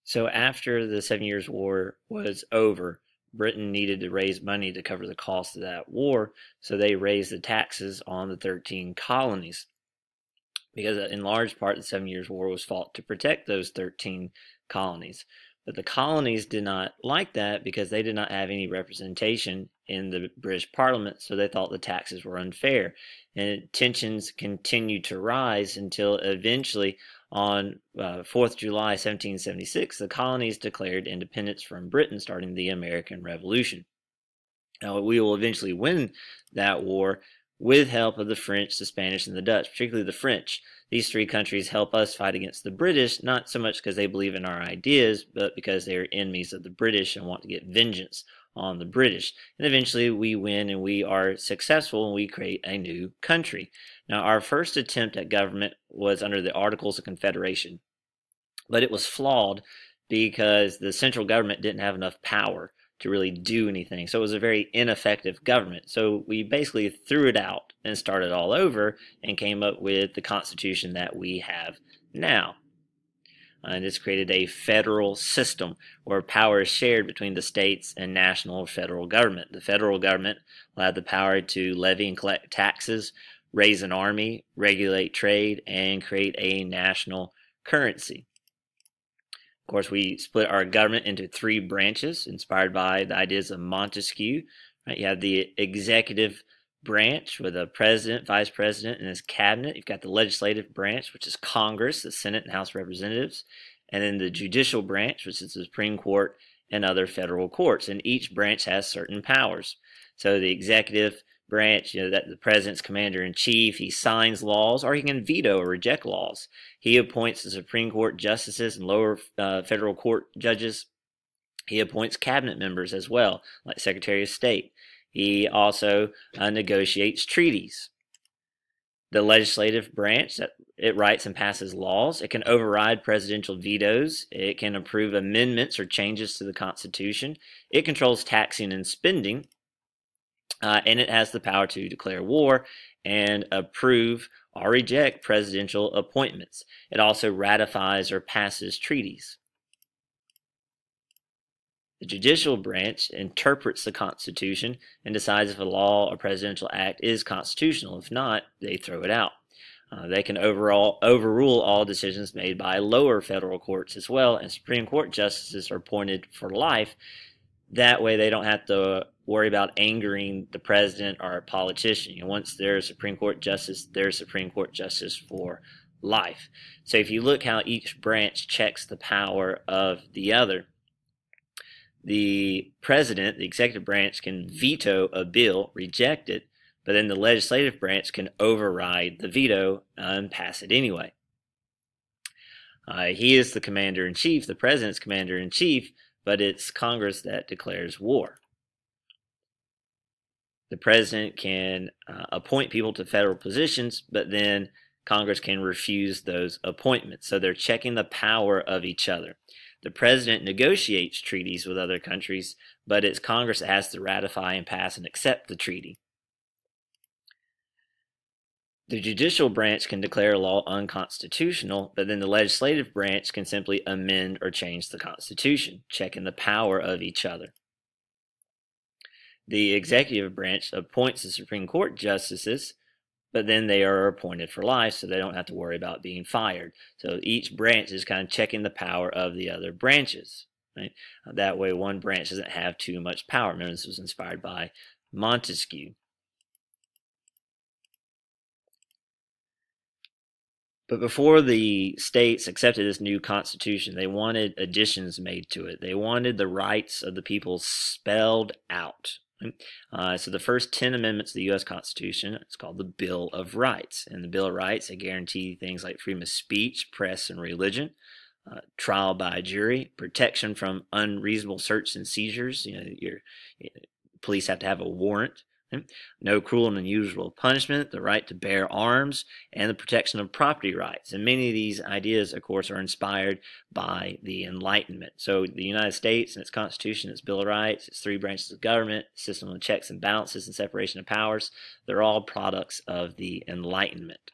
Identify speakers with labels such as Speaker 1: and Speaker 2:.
Speaker 1: So after the 7 Years' War was over, Britain needed to raise money to cover the cost of that war, so they raised the taxes on the 13 colonies. Because in large part, the 7 Years' War was fought to protect those 13 colonies. But the colonies did not like that because they did not have any representation in the British Parliament, so they thought the taxes were unfair. And tensions continued to rise until eventually, on 4th July 1776, the colonies declared independence from Britain, starting the American Revolution. Now, we will eventually win that war with help of the French, the Spanish, and the Dutch, particularly the French. These three countries help us fight against the British, not so much because they believe in our ideas, but because they are enemies of the British and want to get vengeance on the British. And eventually we win and we are successful and we create a new country. Now, our first attempt at government was under the Articles of Confederation, but it was flawed because the central government didn't have enough power to really do anything. So it was a very ineffective government. So we basically threw it out and started all over and came up with the Constitution that we have now. And it's created a federal system where power is shared between the states and national or federal government. The federal government will have the power to levy and collect taxes, raise an army, regulate trade, and create a national currency. Of course, we split our government into three branches inspired by the ideas of Montesquieu. Right? You have the executive branch with a president, vice president, and his cabinet. You've got the legislative branch, which is Congress, the Senate and House of Representatives, and then the judicial branch, which is the Supreme Court and other federal courts. And each branch has certain powers. So the executive branch, that the president's commander-in-chief, he signs laws, or he can veto or reject laws. He appoints the Supreme Court justices and lower federal court judges. He appoints cabinet members as well, like Secretary of State. He also negotiates treaties. The legislative branch, it writes and passes laws. It can override presidential vetoes. It can approve amendments or changes to the Constitution. It controls taxing and spending. And it has the power to declare war and approve or reject presidential appointments. It also ratifies or passes treaties. The judicial branch interprets the Constitution and decides if a law or presidential act is constitutional. If not, they throw it out. They can overrule all decisions made by lower federal courts as well, and Supreme Court justices are appointed for life. That way they don't have to worry about angering the president or a politician. Once they're a Supreme Court justice, they're a Supreme Court justice for life. So if you look how each branch checks the power of the other, the president, the executive branch, can veto a bill, reject it, but then the legislative branch can override the veto and pass it anyway. He is the commander-in-chief, the president's commander-in-chief, but it's Congress that declares war. The president can appoint people to federal positions, but then Congress can refuse those appointments. So they're checking the power of each other. The president negotiates treaties with other countries, but it's Congress that has to ratify and pass and accept the treaty. The judicial branch can declare a law unconstitutional, but then the legislative branch can simply amend or change the Constitution, checking the power of each other. The executive branch appoints the Supreme Court justices, but then they are appointed for life, so they don't have to worry about being fired. So each branch is kind of checking the power of the other branches. Right? That way one branch doesn't have too much power. Remember, this was inspired by Montesquieu. But before the states accepted this new constitution, they wanted additions made to it. They wanted the rights of the people spelled out. So the first 10 amendments of the U.S. Constitution, it's called the Bill of Rights. And the Bill of Rights, they guarantee things like freedom of speech, press, and religion, trial by jury, protection from unreasonable search and seizures. Your police have to have a warrant. No cruel and unusual punishment, the right to bear arms, and the protection of property rights. And many of these ideas, of course, are inspired by the Enlightenment. So the United States and its Constitution, its Bill of Rights, its three branches of government, system of checks and balances and separation of powers, they're all products of the Enlightenment.